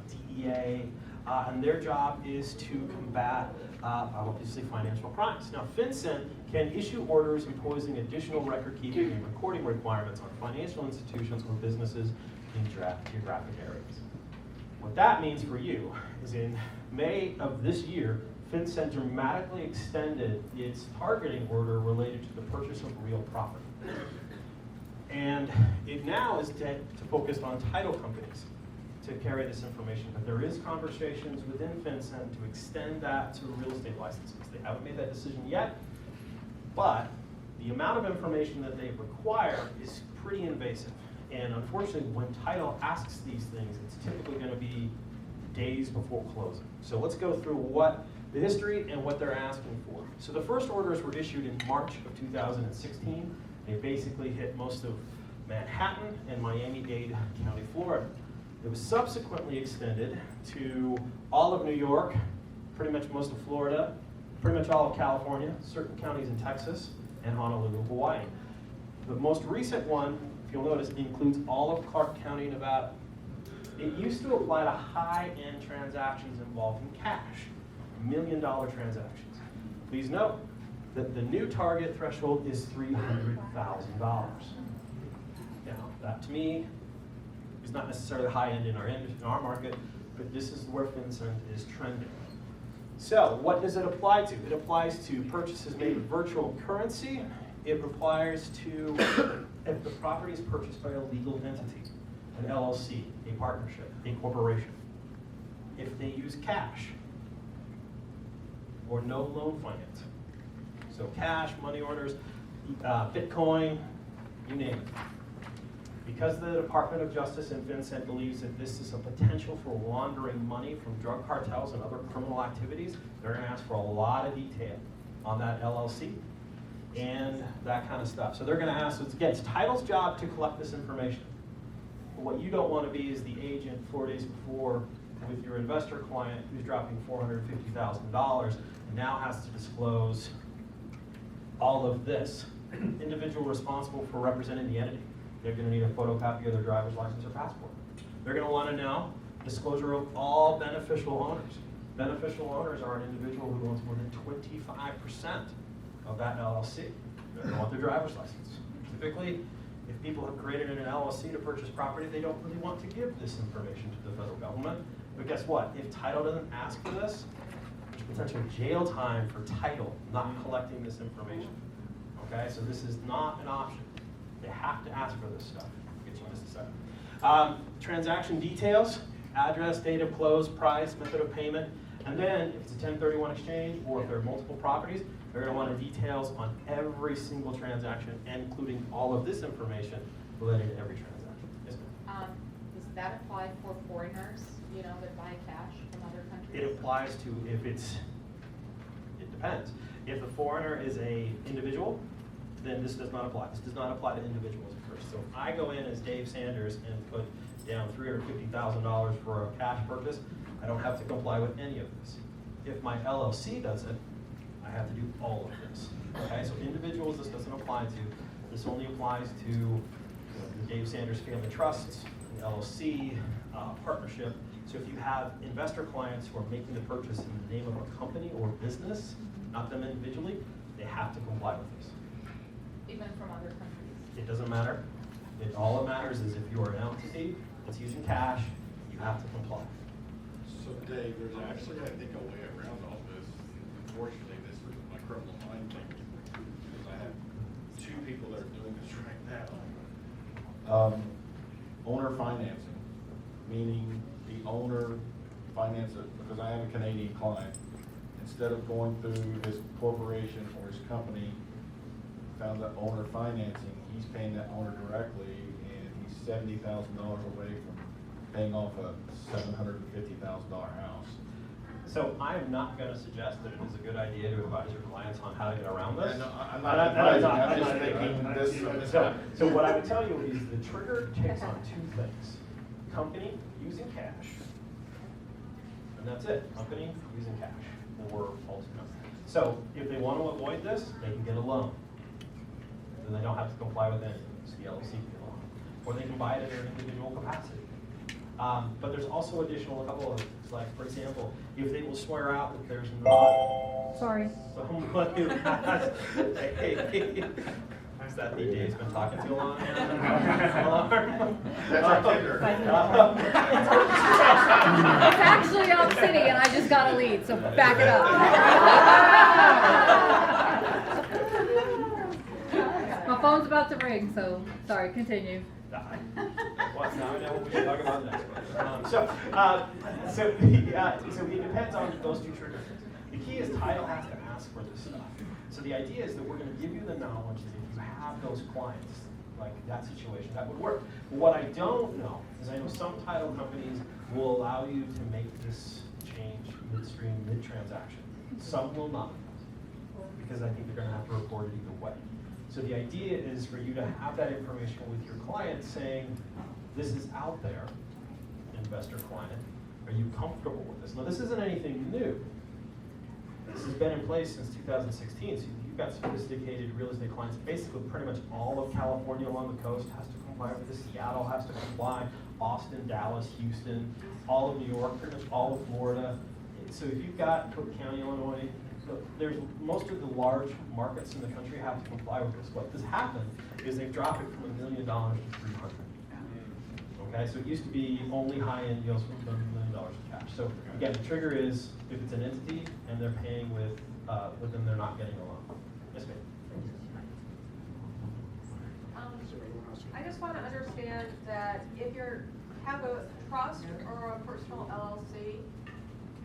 DEA, and their job is to combat, obviously, financial crimes. Now, FinCEN can issue orders imposing additional record-keeping and recording requirements on financial institutions or businesses in geographic areas. What that means for you is in May of this year, FinCEN dramatically extended its targeting order related to the purchase of real property. And it now is to focus on title companies to carry this information. But there is conversations within FinCEN to extend that to real estate licenses. They haven't made that decision yet, but the amount of information that they require is pretty invasive. And unfortunately, when title asks these things, it's typically going to be days before closing. So let's go through what the history and what they're asking for. So the first orders were issued in March of 2016. They basically hit most of Manhattan and Miami-Dade County, Florida. It was subsequently extended to all of New York, pretty much most of Florida, pretty much all of California, certain counties in Texas, and Honolulu, Hawaii. The most recent one, if you'll notice, includes all of Clark County, Nevada. It used to apply to high-end transactions involving cash, $1 million transactions. Please note that the new target threshold is $300,000. Now, that to me is not necessarily high-end in our market, but this is where FinCEN is trending. So, what does it apply to? It applies to purchases made with virtual currency. It applies to if the property is purchased by a legal entity, an LLC, a partnership, a corporation. If they use cash or no loan financing. So cash, money orders, Bitcoin, you name it. Because the Department of Justice and FinCEN believes that this is a potential for laundering money from drug cartels and other criminal activities, they're going to ask for a lot of detail on that LLC and that kind of stuff. So they're going to ask, so again, it's title's job to collect this information. But what you don't want to be is the agent 4 days before with your investor client who's dropping $450,000 and now has to disclose all of this. Individual responsible for representing the entity. They're going to need a photocopy of their driver's license or passport. They're going to want to know disclosure of all beneficial owners. Beneficial owners are an individual who owns more than 25% of that LLC. They're going to want their driver's license. Typically, if people have created an LLC to purchase property, they don't really want to give this information to the federal government. But guess what? If title doesn't ask for this, there's potential jail time for title not collecting this information. Okay, so this is not an option. They have to ask for this stuff. I'll get you in just a second. Transaction details, address, date of close, price, method of payment, and then if it's a 1031 exchange or if there are multiple properties, they're going to want the details on every single transaction, including all of this information related to every transaction. Yes, ma'am. Does that apply for foreigners, you know, that buy cash from other countries? It applies to if it depends. If the foreigner is a individual, then this does not apply. This does not apply to individuals first. So if I go in as Dave Sanders and put down $350,000 for a cash purchase, I don't have to comply with any of this. If my LLC does it, I have to do all of this. Okay, so individuals this doesn't apply to. This only applies to the Dave Sanders Family Trusts, the LLC, partnership. So if you have investor clients who are making the purchase in the name of a company or business, not them individually, they have to comply with this. Even from other countries? It doesn't matter. All it matters is if you are an entity that's using cash, you have to comply. So Dave, there's actually, I think, a way around all this. Unfortunately, this is my criminal mind thing, because I have two people that are doing this right now. Owner financing, meaning the owner finances, because I have a Canadian client, instead of going through his corporation or his company, found that owner financing, he's paying that owner directly, and he's $70,000 away from paying off a $750,000 house. So I'm not going to suggest that it is a good idea to advise your clients on how to get around this. Yeah, no, I'm not advising, I'm just thinking this. So what I would tell you is the trigger takes on two things. Company using cash, and that's it. Company using cash or ultimate. So if they want to avoid this, they can get a loan. Then they don't have to comply with anything. It's the LLC loan. Or they can buy it in their individual capacity. But there's also a couple of things. Like, for example, if they will swear out that there's not Sorry. someone who has who's that DJ has been talking too long? That's our Tinder. It's actually Off City, and I just got a lead, so back it up. My phone's about to ring, so sorry, continue. Well, now I know what we should talk about next. So it depends on those two triggers. The key is title has to ask for this stuff. So the idea is that we're going to give you the knowledge that if you have those clients, like that situation, that would work. But what I don't know is I know some title companies will allow you to make this change midstream, mid-transaction. Some will not, because I think they're going to have to report it either way. So the idea is for you to have that information with your client saying, this is out there, investor client. Are you comfortable with this? Now, this isn't anything new. This has been in place since 2016. So you've got sophisticated real estate clients. Basically, pretty much all of California along the coast has to comply with this. Seattle has to comply. Austin, Dallas, Houston, all of New York, pretty much all of Florida. So if you've got Cook County, Illinois, there's most of the large markets in the country have to comply with this. What has happened is they've dropped it from $1 million to 300. Okay, so it used to be only high-end deals from $1 million of cash. So again, the trigger is if it's an entity and they're paying with them, they're not getting a loan. Yes, ma'am. I just want to understand that if you have a trust or a personal LLC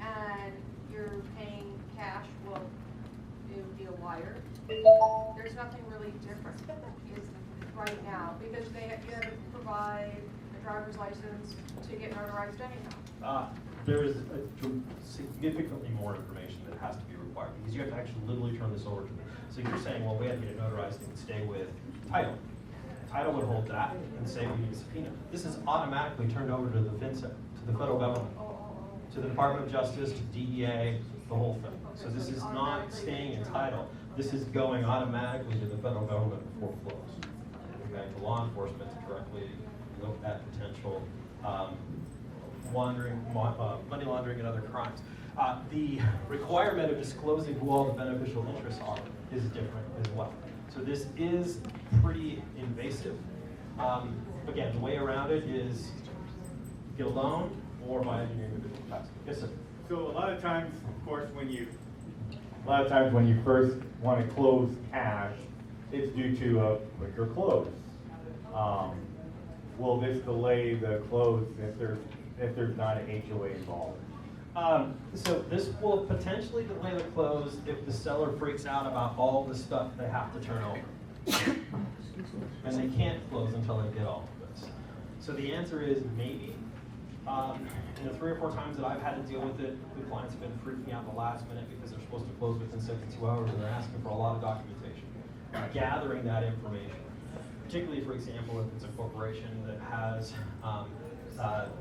and you're paying cash, well, to be a wire. There's nothing really different is right now, because you have to provide a driver's license to get notarized anyhow. There is significantly more information that has to be required, because you have to actually literally turn this over to them. So you're saying, well, we have to get it notarized and stay with title. Title would hold that and say we need a subpoena. This is automatically turned over to the FinCEN, to the federal government, to the Department of Justice, to DEA, the whole thing. So this is not staying in title. This is going automatically to the federal government before it flows. Okay, to law enforcement to directly look at potential money laundering and other crimes. The requirement of disclosing who all the beneficial interests are is different as well. So this is pretty invasive. Again, the way around it is get a loan or buy engineering individual capacity. Yes, sir. So a lot of times, of course, when you first want to close cash, it's due to a quicker close. Will this delay the close if there's not an HOA involved? So this will potentially delay the close if the seller freaks out about all the stuff they have to turn over. And they can't close until they get all of this. So the answer is maybe. The 3 or 4 times that I've had to deal with it, the clients have been freaking out the last minute because they're supposed to close within 72 hours and they're asking for a lot of documentation. Gathering that information. Particularly, for example, if it's a corporation that has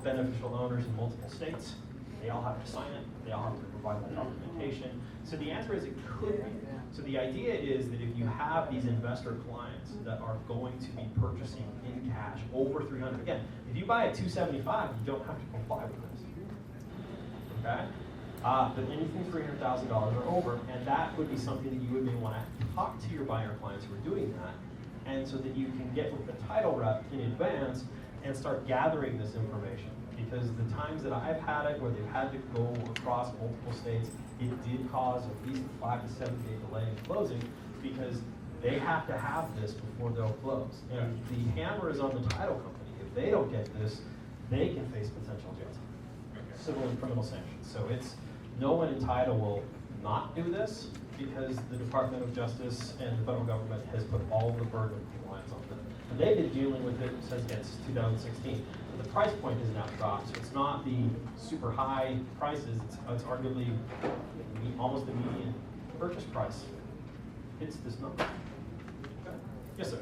beneficial owners in multiple states, they all have to sign it, they all have to provide that documentation. So the answer is it could be. So the idea is that if you have these investor clients that are going to be purchasing in cash over 300, again, if you buy at 275, you don't have to comply with this. Okay? But anything $300,000 or over, and that would be something that you would maybe want to talk to your buyer clients who are doing that, and so that you can get with the title rep in advance and start gathering this information. Because the times that I've had it where they've had to go across multiple states, it did cause at least a 5 to 7 day delay in closing because they have to have this before they'll close. And the hammer is on the title company. If they don't get this, they can face potential jail time, civil and criminal sanctions. So it's no one in title will not do this because the Department of Justice and the federal government has put all the burden of compliance on them. And they've been dealing with it since 2016. The price point has now dropped, so it's not the super high prices, it's arguably almost the median purchase price. It's this number. Okay. Yes, sir?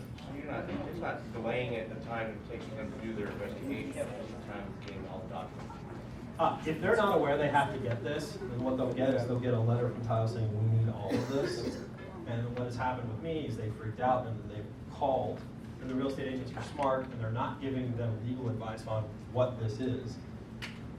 It's not delaying it the time it takes them to do their investigation, the time it's getting all documents. If they're not aware they have to get this, then what they'll get is they'll get a letter from title saying we need all of this. And what has happened with me is they freaked out and they've called. And the real estate agents are smart and they're not giving them legal advice on what this is.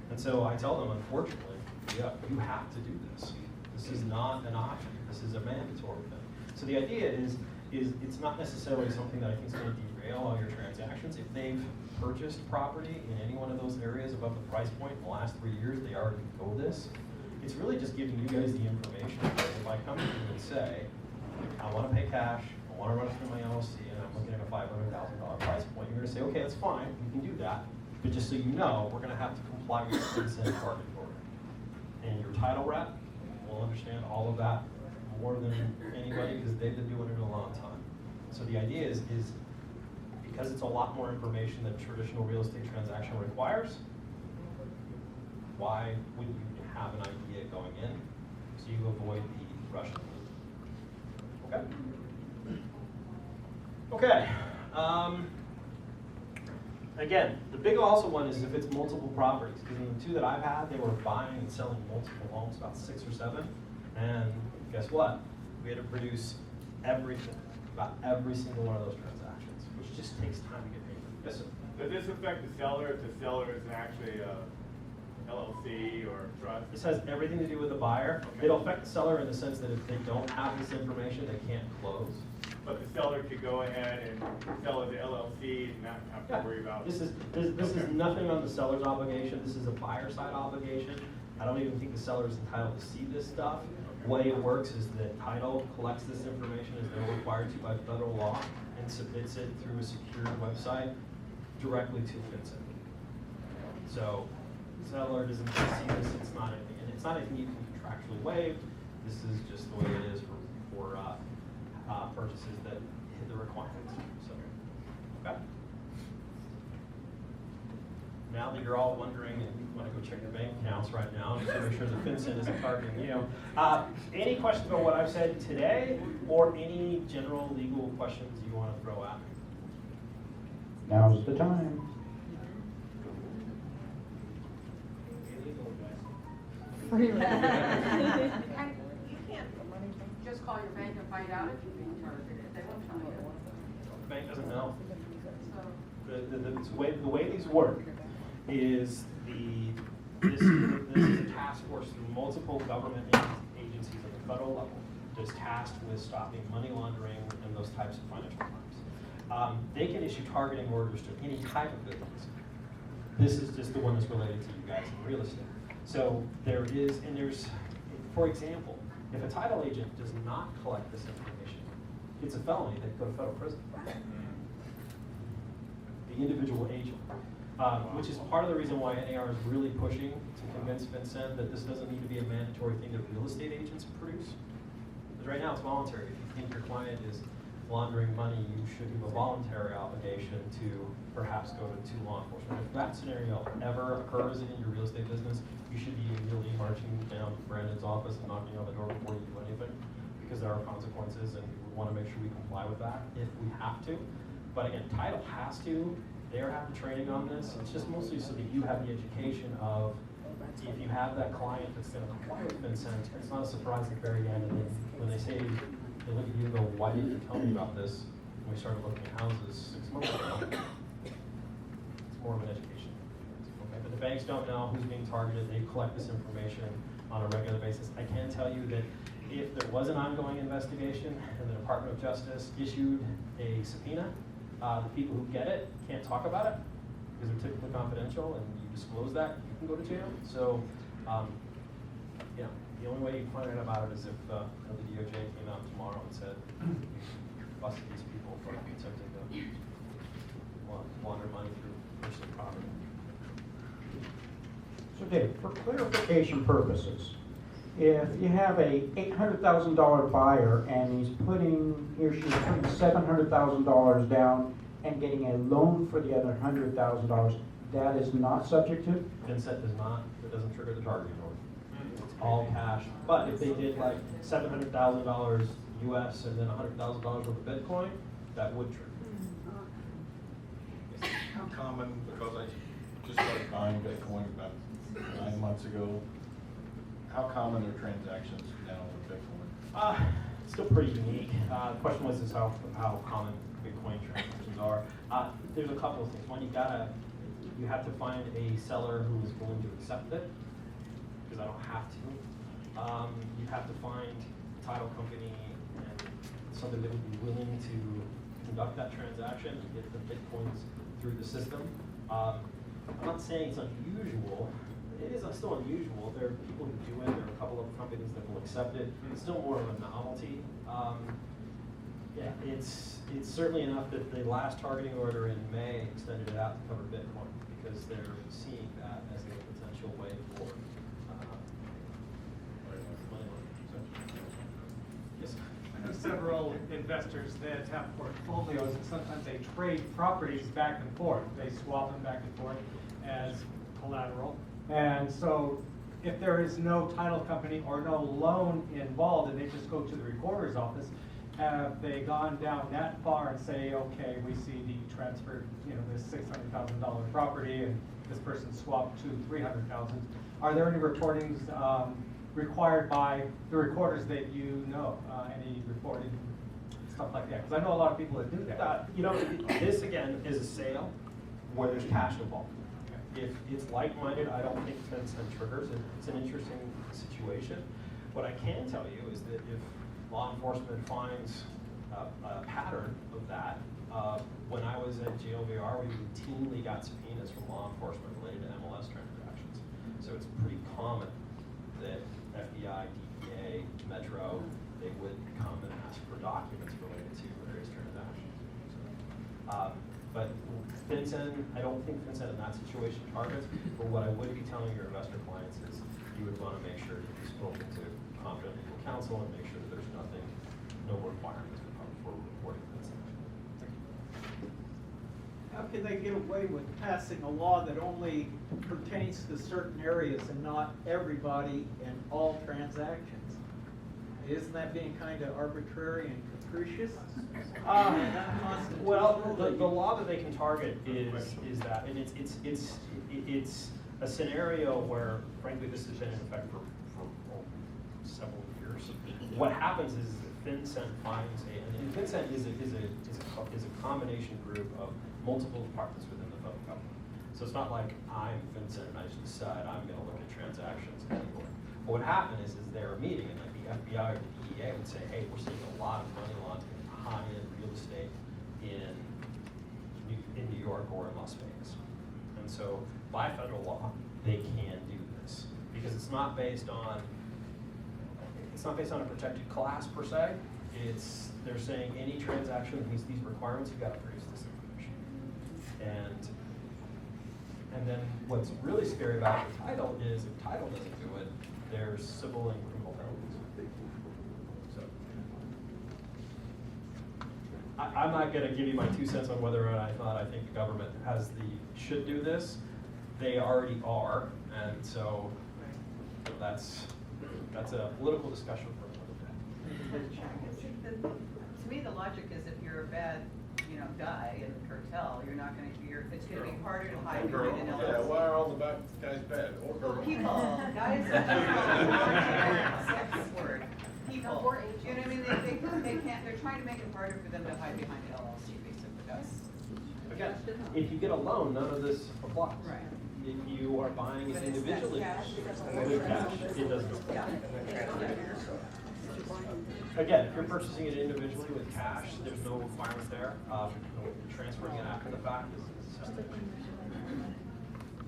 And so I tell them, unfortunately, yeah, you have to do this. This is not an option. This is a mandatory thing. So the idea is it's not necessarily something that I think is going to derail all your transactions. If they've purchased property in any one of those areas above the price point in the last 3 years, they already know this. It's really just giving you guys the information. If I come to you and say, I want to pay cash, I want to run it through my LLC, and I'm looking at a $500,000 price point, you're going to say, okay, that's fine, you can do that. But just so you know, we're going to have to comply with the consent target order. And your title rep will understand all of that more than anybody because they've been doing it a long time. So the idea is because it's a lot more information than traditional real estate transaction requires, why would you have an idea going in so you avoid the rush? Okay. Okay. Again, the big also one is if it's multiple properties. Because in the 2 that I've had, they were buying and selling multiple homes, about 6 or 7. And guess what? We had to produce everything, about every single one of those transactions, which just takes time to get paid. Yes, sir. Does this affect the seller if the seller is actually a LLC or trust? This has everything to do with the buyer. Okay. It'll affect the seller in the sense that if they don't have this information, they can't close. But the seller could go ahead and sell it to LLC and not have to worry about. This is nothing on the seller's obligation. This is a buyer side obligation. I don't even think the seller is entitled to see this stuff. The way it works is that title collects this information as they're required to by federal law and submits it through a secure website directly to FinCEN. So the seller doesn't see this. It's not anything you can contractually waive. This is just the way it is for for purchases that hit the requirements. So, okay. Now that you're all wondering and you want to go check your bank accounts right now just to make sure that FinCEN isn't targeting you, any questions about what I've said today or any general legal questions you want to throw at me? Now's the time. And you can't just call your bank and find out if you're being targeted. They won't tell you. The bank doesn't know. So, The way these work is this is a task force through multiple government agencies at the federal level that's tasked with stopping money laundering and those types of financial crimes. They can issue targeting orders to any type of business. This is just the one that's related to you guys in real estate. So there's, for example, if a title agent does not collect this information, it's a felony, they go to federal prison. The individual agent, which is part of the reason why NAR is really pushing to convince FinCEN that this doesn't need to be a mandatory thing that real estate agents produce. Because right now it's voluntary. If you think your client is laundering money, you should have a voluntary obligation to perhaps go to law enforcement. If that scenario ever occurs in your real estate business, you should be immediately marching down to Brandon's office and knocking on the door before you do anything, because there are consequences and we want to make sure we comply with that if we have to. But again, title has to, they have the training on this. It's just mostly so that you have the education of, if you have that client that's going to comply with FinCEN, it's not a surprise at the very end. And then when they say, they look at you and go, why didn't you tell me about this when we started looking at houses 6 months ago? It's more of an education. Okay? But the banks don't know who's being targeted. They collect this information on a regular basis. I can tell you that if there was an ongoing investigation and the Department of Justice issued a subpoena, the people who get it can't talk about it because they're typically confidential, and you disclose that, you can go to jail. So, you know, the only way you find out about it is if the DOJ came out tomorrow and said, busted these people for attempting to launder money through personal property. So Dave, for clarification purposes, if you have a $800,000 buyer and he or she's putting $700,000 down and getting a loan for the other $100,000, that is not subject to? FinCEN does not, it doesn't trigger the targeting order. It's all cash. But if they did like $700,000 US and then $100,000 worth of Bitcoin, that would trigger. How common, because I just started buying Bitcoin about 9 months ago, how common are transactions now with Bitcoin? Still pretty unique. The question was how common Bitcoin transactions are. There's a couple of things. One, you have to find a seller who is willing to accept it, because I don't have to. You have to find a title company and somebody that would be willing to conduct that transaction and get the Bitcoins through the system. I'm not saying it's unusual. It is still unusual. There are people who do it. There are a couple of companies that will accept it. It's still more of a novelty. Yeah, it's certainly enough that the last targeting order in May extended it out to cover Bitcoin, because they're seeing that as a potential way for money laundering. Yes. I know several investors that have portfolios, and sometimes they trade properties back and forth. They swap them back and forth as collateral. And so if there is no title company or no loan involved and they just go to the recorder's office, have they gone down that far and say, okay, we see the transfer, this $600,000 property and this person swapped to $300,000. Are there any recordings required by the recorders that you know? Any reporting, stuff like that? Because I know a lot of people that do that. This again is a sale where there's cash involved. If it's like-minded, I don't think FinCEN triggers it. It's an interesting situation. What I can tell you is that if law enforcement finds a pattern of that, when I was at JLVR, we routinely got subpoenas from law enforcement related to MLS transactions. So it's pretty common that FBI, DEA, Metro, they would come and ask for documents related to various transactions. But FinCEN, I don't think FinCEN in that situation targets, but what I would be telling your investor clients is you would want to make sure that you've spoken to competent legal counsel and make sure that there's nothing no requirements for reporting this. How can they get away with passing a law that only pertains to certain areas and not everybody and all transactions? Isn't that being kind of arbitrary and capricious? Well, the law that they can target is that, and it's a scenario where, frankly, this has been in effect for several years. What happens is FinCEN finds and FinCEN is a combination group of multiple departments within the federal government. So it's not like I'm FinCEN and I just decide I'm going to look at transactions anymore. But what happened is they're meeting and like the FBI or the DEA would say, hey, we're seeing a lot of money laundering in high-end real estate in New York or in Las Vegas. And so by federal law, they can do this because it's not based on a protected class per se. They're saying any transaction that meets these requirements, you've got to produce this information. And then what's really scary about the title is if title doesn't do it, there's civil and criminal penalties. So I'm not going to give you my 2 cents on whether or not I think the government should do this. They already are, and so that's a political discussion for another day. To me, the logic is if you're a bad, guy in the cartel, you're not going to. It's going to be harder to hide behind an LLC. Yeah, why are all the bad guys bad? Or Well, girls? people, guys, sex word. People. You know what I mean? They can't. They're trying to make it harder for them to hide behind the LLC, basically. That's. Again, if you get a loan, none of this applies. Right. If you are buying it But it's individually, cash, with cash, it doesn't apply. Again, if you're purchasing it individually with cash, there's no requirement there. Transferring it after the fact is just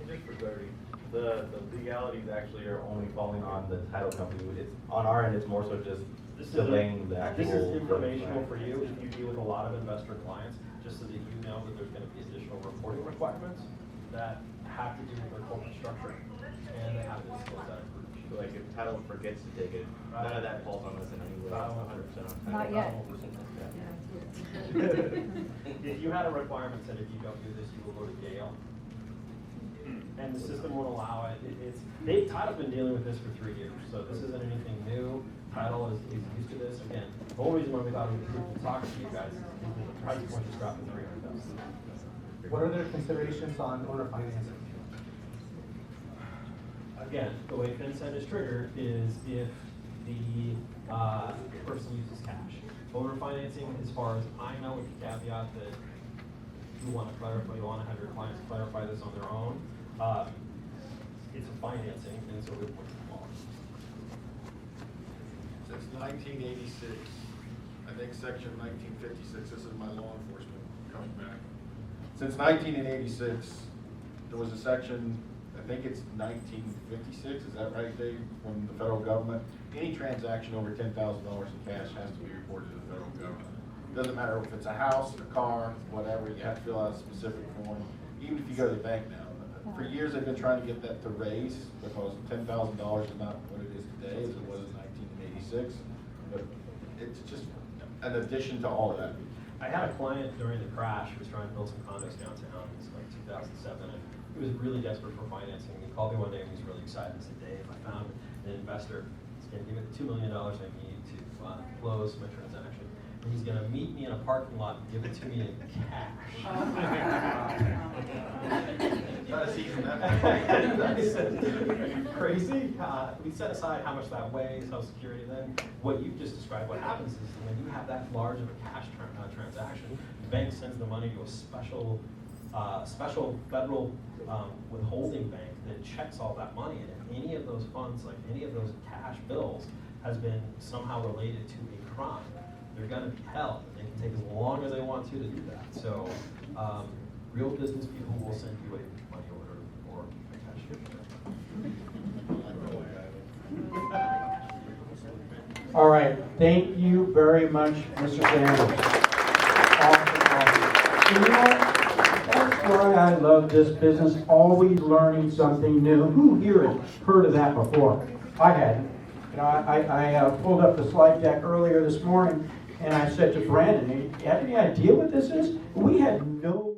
Just for clarity, the legalities actually are only falling on the title company. It's on our end. It's more so just delaying the actual. This is informational for you if you deal with a lot of investor clients, just so that you know that there's going to be additional reporting requirements that have to do with their corporate structure, and they have to disclose that information. So like if title forgets to take it, none of that falls on us in any way. 100%. Not yet. If you had a requirement that if you don't do this, you will go to jail, and the system won't allow it. Title's been dealing with this for 3 years, so this isn't anything new. Title is used to this. Again, the whole reason why we thought we could talk to you guys is the price point just dropped to $300,000. What are their considerations on owner financing? Again, the way FinCEN is triggered is if the person uses cash. Owner financing, as far as I know, with the caveat that you want to clarify, you want to have your clients clarify this on their own. It's a financing, and so it wouldn't fall. Since 1986, I think section 1956, this is my law enforcement coming back. Since 1986, there was a section, I think it's 1956, is that right, Dave? From the federal government, any transaction over $10,000 in cash has to be reported to the federal government. Doesn't matter if it's a house, a car, whatever, you have to fill out a specific form, even if you go to the bank now. For years, they've been trying to get that to raise, because $10,000 is not what it is today, as it was in 1986. But it's just an addition to all of that. I had a client during the crash who was trying to build some condos downtown. It was like 2007, and he was really desperate for financing. He called me one day and he was really excited. He said, Dave, I found an investor. He's going to give me the $2 million I need to close my transaction. And he's going to meet me in a parking lot and give it to me in cash. I said, are you crazy? We set aside how much that weighs, Social Security. Then what you just described, what happens is when you have that large of a cash transaction, the bank sends the money to a special federal withholding bank that checks all that money. And if any of those funds, like any of those cash bills, has been somehow related to a crime, they're going to be held. They can take as long as they want to do that. So real business people will send you a money order or a cash gift. All right, thank you very much, Mr. Sanders. Awesome. You know what? That's why I love this business, always learning something new. Who here has heard of that before? I hadn't. You know, I pulled up the slide deck earlier this morning, And I said to Brandon, "Hey, you have any idea what this is?" We had no